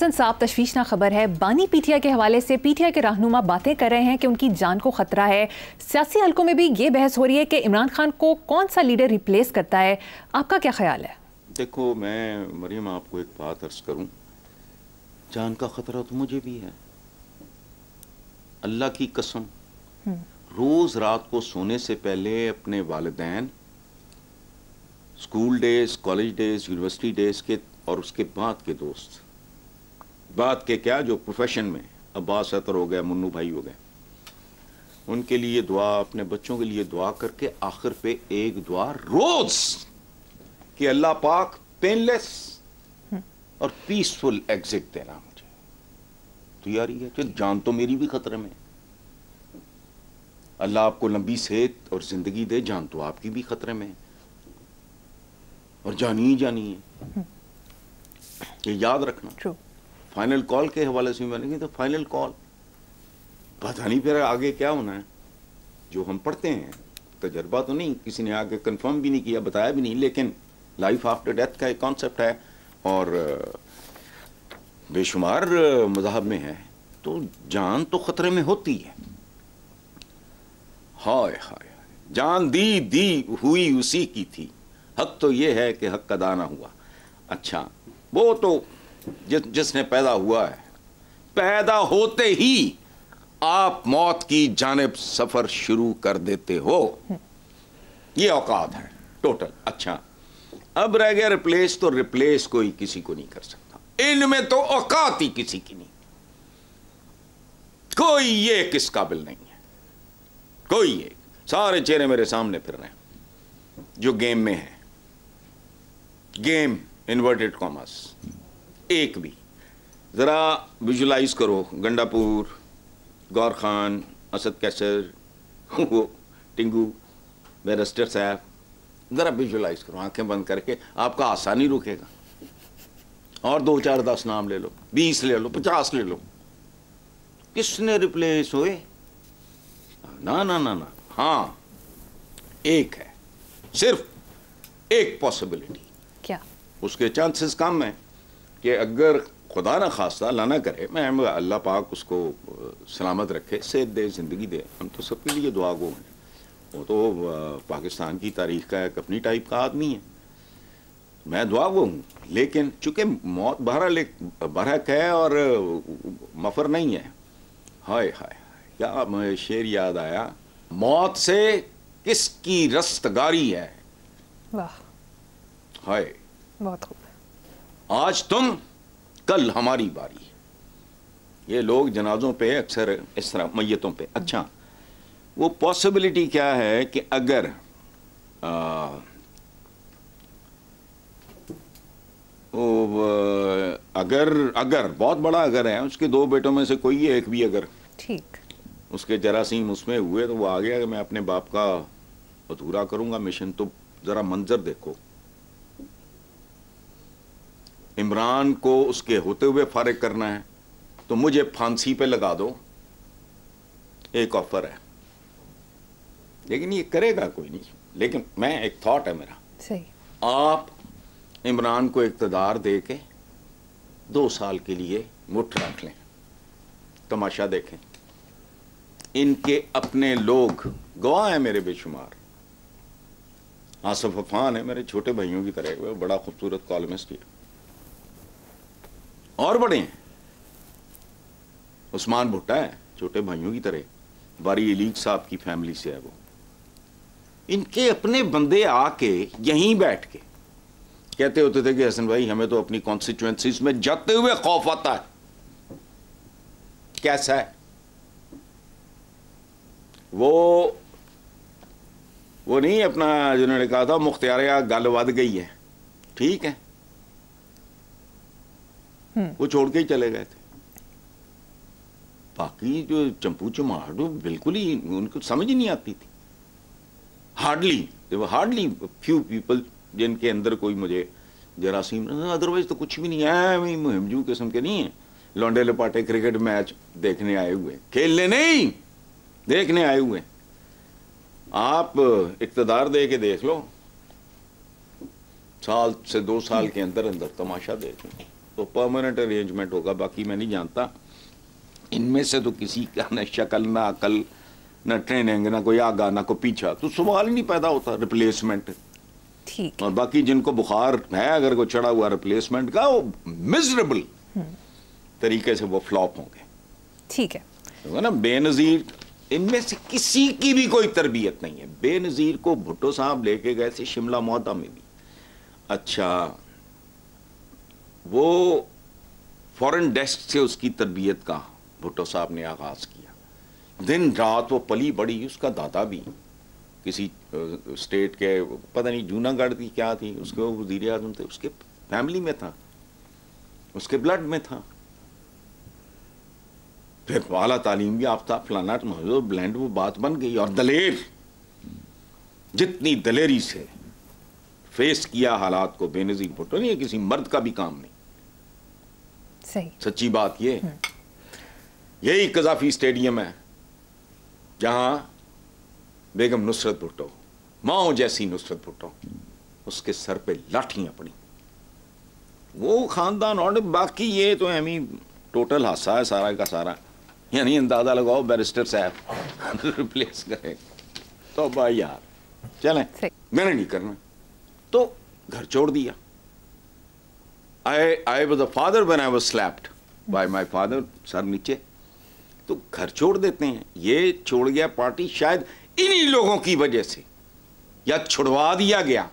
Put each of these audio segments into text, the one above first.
حسن صاحب تشویشناک خبر ہے، بانی پی ٹی آئی کے حوالے سے پی ٹی آئی کے رہنما باتیں کر رہے ہیں کہ ان کی جان کو خطرہ ہے۔ سیاسی حلقوں میں بھی یہ بحث ہو رہی ہے کہ عمران خان کو کون سا لیڈر ریپلیس کرتا ہے۔ آپ کا کیا خیال ہے؟ دیکھو، میں مریم آپ کو ایک بات عرض کروں، جان کا خطرہ تو مجھے بھی ہے، اللہ کی قسم۔ روز رات کو سونے سے پہلے اپنے والدین، school days, college days, university days کے اور اس کے بعد کے دوست، بات کے کیا جو پروفیشن میں عباس اطہر ہو گئے، منو بھائی ہو گئے، ان کے لیے دعا، اپنے بچوں کے لیے دعا کر کے آخر پہ ایک دعا روز کہ اللہ پاک پین لیس اور پیسفل ایگزٹ دینا مجھے۔ تو یاری ہے، چل جان تو میری بھی خطرے میں، اللہ آپ کو لمبی صحت اور زندگی دے، جان تو آپ کی بھی خطرے میں، اور جانی ہی جانی ہے، یہ یاد رکھنا۔ فائنل کال کے حوالے سے میں نے کہا تو فائنل کال، پتہ نہیں پھر آگے کیا ہونا ہے۔ جو ہم پڑھتے ہیں، تجربہ تو نہیں، کسی نے آگے کنفرم بھی نہیں کیا، بتایا بھی نہیں، لیکن لائف آفٹر ڈیتھ کا ایک کانسیپٹ ہے اور بے شمار مذاہب میں ہے، تو جان تو خطرے میں ہوتی ہے۔ ہائے ہائے، جان دی ہوئی اسی کی تھی، حق تو یہ ہے کہ حق ادا نہ ہوا۔ اچھا، وہ تو جس نے پیدا ہوا ہے، پیدا ہوتے ہی آپ موت کی جانب سفر شروع کر دیتے ہو، یہ اوقات ہے ٹوٹل۔ اچھا، اب رہ گیا ریپلیس، تو ریپلیس کوئی کسی کو نہیں کر سکتا، ان میں تو اوقات ہی کسی کی نہیں، کوئی یہ کس قابل نہیں ہے، کوئی ایک، سارے چہرے میرے سامنے پھر رہے ہیں جو گیم میں ہیں، گیم انورٹڈ کامرس، ایک بھی۔ ذرا ویژولائز کرو، گنڈا پور، گور خان، اسد کیسر، وہ ٹنگو، بیرسٹر صاحب، ذرا ویژولائز کرو آنکھیں بند کر کے، آپ کا آسانی رکے گا، اور 2 4 10 نام لے لو، 20 لے لو، 50 لے لو، کس نے ریپلیس ہوئے؟ نا نا نا نا، ہاں ایک ہے، صرف ایک پاسبلٹی، کیا؟ اس کے چانسز کم ہیں کہ اگر خدا نہ خواستہ، اللہ نہ کرے، میں اللہ پاک اس کو سلامت رکھے، صحت دے، زندگی دے، ہم تو سب کے لیے دعا گو ہیں، وہ تو پاکستان کی تاریخ کا ایک اپنی ٹائپ کا آدمی ہے، میں دعا گو ہوں، لیکن چونکہ موت برحق ہے اور مفر نہیں ہے۔ ہائے ہائے، کیا مجھے شعر یاد آیا، موت سے کس کی رستگاری ہے، واہ، ہائے، بہت خوب۔ آج تم، کل ہماری باری۔ یہ لوگ جنازوں پہ اکثر اس طرح، میتوں پہ، اچھا وہ پاسبلٹی کیا ہے کہ اگر اگر بہت بڑا اگر ہے، اس کے 2 بیٹوں میں سے کوئی ایک بھی اگر ٹھیک، اس کے جراثیم اس میں ہوئے تو وہ آ گیا کہ میں اپنے باپ کا ادھورا کروں گا مشن، تو ذرا منظر دیکھو، عمران کو اس کے ہوتے ہوئے فارغ کرنا ہے تو مجھے پھانسی پہ لگا دو، ایک آفر ہے، لیکن یہ کرے گا کوئی نہیں، لیکن میں ایک تھاٹ ہے میرا، صحیح، آپ عمران کو اقتدار دے کے 2 سال کے لیے مٹھ رکھ لیں، تماشا دیکھیں، ان کے اپنے لوگ گواہ ہیں میرے بے شمار، آصف عفان ہے میرے چھوٹے بھائیوں کی طرح، وہ بڑا خوبصورت کالمسٹ ہے، اور بڑے ہیں، عثمان بھٹا ہے چھوٹے بھائیوں کی طرح، باری علیق صاحب کی فیملی سے ہے وہ، ان کے اپنے بندے آ کے یہیں بیٹھ کے کہتے ہوتے تھے کہ حسن بھائی ہمیں تو اپنی کانسٹیٹوئنسیز میں جاتے ہوئے خوف آتا ہے۔ کیسا ہے وہ نہیں اپنا، جنہوں نے کہا تھا مختاریہ گل ود گئی ہے، ٹھیک ہے، وہ چھوڑ کے ہی چلے گئے تھے، باقی جو چمپو چماہٹ بالکل ہی ان کو سمجھ ہی نہیں آتی تھی، ہارڈلی فیو پیپل جن کے اندر کوئی مجھے جراثیم، ادروائز تو کچھ بھی نہیں ہے، مہمجو قسم کے نہیں ہیں، لونڈے لپاٹے کرکٹ میچ دیکھنے آئے ہوئے، کھیلنے نہیں، دیکھنے آئے ہوئے۔ آپ اقتدار دے کے دیکھ لو، 1 سے 2 سال کے اندر تماشا دیکھ لو، تو پرماننٹ ارینجمنٹ ہوگا، باقی میں نہیں جانتا. ان میں سے تو کسی کا نہ شکل نہ عقل نہ ٹریننگ نہ کوئی آگا نہ کوئی پیچھا، تو سوال ہی نہیں پیدا ہوتا ریپلیسمنٹ. ٹھیک. اور باقی جن کو بخار ہے اگر کوئی چڑھا ہوا ریپلیسمنٹ کا، وہ مزربل طریقے سے وہ فلاپ ہوں گے. ٹھیک ہے نا. بے نظیر ان میں سے کسی کی بھی کوئی تربیت نہیں ہے. بے نظیر کو بھٹو صاحب لے کے گئے تھے شملہ معاہدہ میں بھی. اچھا وہ فورن ڈیسک سے اس کی تربیت کا بھٹو صاحب نے آغاز کیا. دن رات وہ پلی بڑی. اس کا دادا بھی کسی اسٹیٹ کے پتہ نہیں جوناگڑھ تھی کیا تھی، اس کے وزیر اعظم تھے، اس کے فیملی میں تھا، اس کے بلڈ میں تھا. پھر اعلیٰ تعلیم بھی یافتہ فلانا بلینڈ، وہ بات بن گئی. اور دلیر، جتنی دلیری سے فیس کیا حالات کو بے نظیر بھٹو نے، کسی مرد کا بھی کام نہیں. صحیح. سچی بات یہ یہی قذافی اسٹیڈیم ہے جہاں بیگم نصرت بھٹو، ماؤں جیسی نصرت بھٹو، اس کے سر پہ لاٹھیاں پڑی. وہ خاندان اور باقی یہ تو ہمیں ٹوٹل حادثہ ہے سارا کا سارا. یعنی اندازہ لگاؤ بیرسٹر صاحب ریپلیس کرے تو بھائی یار چلیں، میں نے نہیں کرنا. تو گھر چھوڑ دیا. I was a father when I was slapped by my father. سر نیچے. تو گھر چھوڑ دیتے ہیں. یہ چھوڑ گیا پارٹی شاید انہی لوگوں کی وجہ سے، یا چھڑوا دیا گیا.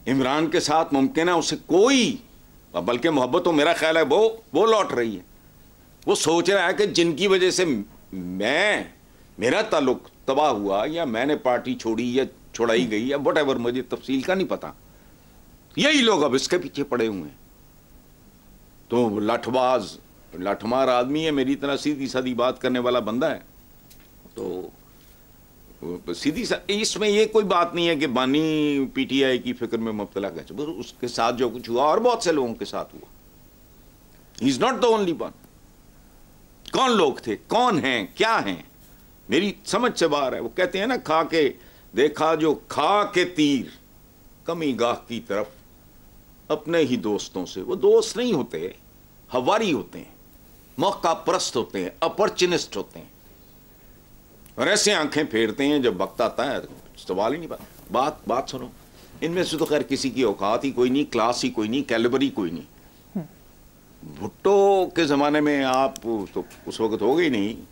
عمران کے ساتھ ممکن ہے اسے کوئی، بلکہ محبت تو میرا خیال ہے وہ لوٹ رہی ہے. وہ سوچ رہا ہے کہ جن کی وجہ سے میرا تعلق تباہ ہوا، یا میں نے پارٹی چھوڑی یا چھوڑائی گئی یا وٹ ایور، مجھے تفصیل کا نہیں پتا، یہی لوگ اب اس کے پیچھے پڑے ہوئے ہیں. تو لاٹھ مار آدمی ہے، میری طرح سیدھی سادھی بات کرنے والا بندہ ہے. تو سیدھی اس میں یہ کوئی بات نہیں ہے کہ بانی پی ٹی آئی کی فکر میں مبتلا کیسے، اس کے ساتھ جو کچھ ہوا اور بہت سے لوگوں کے ساتھ ہوا. He is not the only one. کون لوگ تھے، کون ہیں، کیا ہیں، میری سمجھ سے باہر ہے. وہ کہتے ہیں نا، کھا کے دیکھا جو کھا کے تیر کمی گاہ کی طرف اپنے ہی دوستوں سے. وہ دوست نہیں ہوتے، ہواری ہوتے ہیں، موقع پرست ہوتے ہیں، اپرچونسٹ ہوتے ہیں، اور ایسے آنکھیں پھیرتے ہیں جب وقت آتا ہے. سوال ہی نہیں. بات سنو. ان میں سے تو خیر کسی کی اوقات ہی کوئی نہیں، کلاس ہی کوئی نہیں، کیلیبر ہی کوئی نہیں. بھٹو کے زمانے میں آپ تو اس وقت ہو گئی نہیں،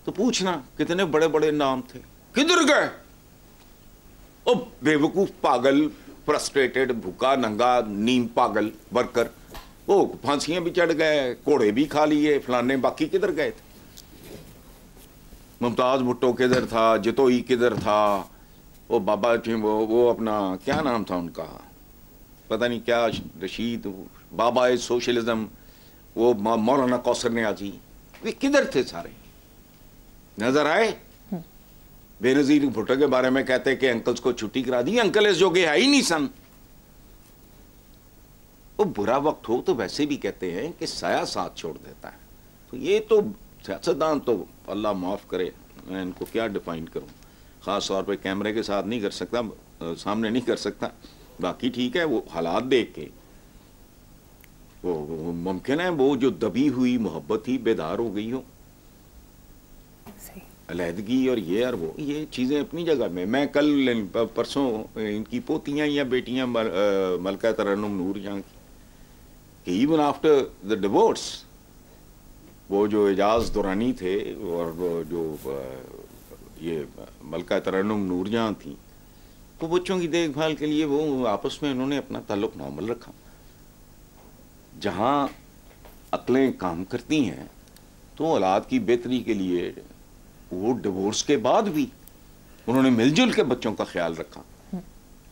تو پوچھنا کتنے بڑے بڑے نام تھے، کدھر گئے؟ او بے وقوف پاگل، فرسٹریٹڈ، بھوکا ننگا نیم پاگل ورکر. وہ پھانسیاں بھی چڑھ گئے، کوڑے بھی کھا لیے فلانے، باقی کدھر گئے تھے؟ ممتاز بھٹو کدھر تھا؟ جتوئی کدھر تھا؟ وہ بابا وہ اپنا کیا نام تھا ان کا، پتہ نہیں کیا، رشید، بابا سوشلزم، وہ مولانا کوثر نیازی، وہ کدھر تھے سارے؟ نظر آئے؟ بے نظیر بھٹو کے بارے میں کہتے کہ انکلز کو چھٹی کرا دی. انکل اس جو کہ ہے ہی نہیں سن. وہ برا وقت ہو تو ویسے بھی کہتے ہیں کہ سایہ ساتھ چھوڑ دیتا ہے. تو یہ تو سیاستدان تو اللہ معاف کرے، میں ان کو کیا ڈیفائن کروں. خاص طور پہ کیمرے کے ساتھ نہیں کر سکتا، سامنے نہیں کر سکتا. باقی ٹھیک ہے، وہ حالات دیکھ کے وہ ممکن ہے وہ جو دبی ہوئی محبت ہی بیدار ہو گئی ہو. علیحدگی اور یہ چیزیں اپنی جگہ میں. میں کل پرسوں ان کی پوتیاں یا بیٹیاں ملکہ ترنم نور جہاں کی، کہ ایون آفٹر دا ڈیورس، وہ جو اعجاز دورانی تھے اور وہ جو یہ ملکہ ترنم نور جہاں تھیں، وہ بچوں کی دیکھ بھال کے لیے وہ آپس میں انہوں نے اپنا تعلق نارمل رکھا. جہاں عقلیں کام کرتی ہیں تو اولاد کی بہتری کے لیے وہ ڈیورس کے بعد بھی انہوں نے مل جل کے بچوں کا خیال رکھا.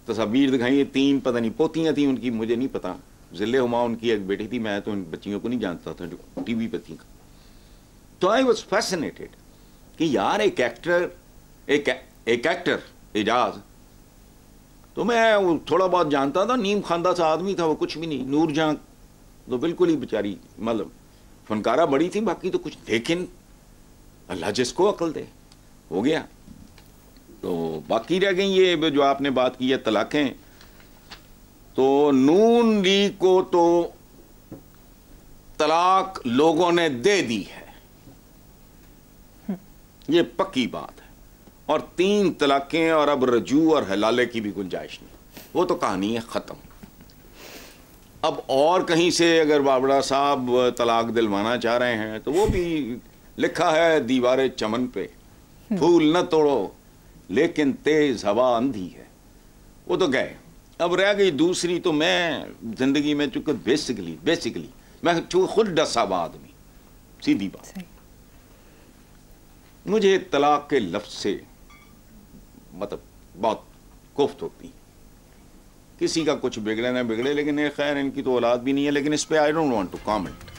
تصاویر دکھائیں، 3 پتہ نہیں پوتیاں تھیں ان کی، مجھے نہیں پتا. ذل ہما ان کی ایک بیٹی تھی، میں تو ان بچیوں کو نہیں جانتا تھا جو ٹی وی پہ تھیں. تو آئی واز فیسنیٹڈ کہ یار ایک ایکٹر اعجاز، تو میں تھوڑا بہت جانتا تھا، نیم خواندہ سا آدمی تھا وہ، کچھ بھی نہیں. نور جہاں تو بالکل ہی بیچاری مطلب فنکارہ بڑی تھی، باقی تو کچھ. لیکن اللہ جس کو عقل دے، ہو گیا. تو باقی رہ گئی یہ جو آپ نے بات کی ہے طلاقیں. تو نون لیگ کو تو طلاق لوگوں نے دے دی ہے، یہ پکی بات ہے، اور 3 طلاقیں اور اب رجوع اور حلالے کی بھی گنجائش نہیں، وہ تو کہانی ہے ختم۔ اب اور کہیں سے اگر بابڑا صاحب طلاق دلوانا چاہ رہے ہیں تو وہ بھی لکھا ہے دیوار چمن پہ، پھول نہ توڑو لیکن تیز ہوا اندھی ہے، وہ تو گئے۔ اب رہ گئی دوسری، تو میں زندگی میں چونکہ بیسیکلی میں چونکہ خود ڈسا آدمی، سیدھی بات، مجھے طلاق کے لفظ سے مطلب بہت کوفت ہوتی، کسی کا کچھ بگڑے نہ بگڑے، لیکن خیر ان کی تو اولاد بھی نہیں ہے، لیکن اس پہ I don't want to comment.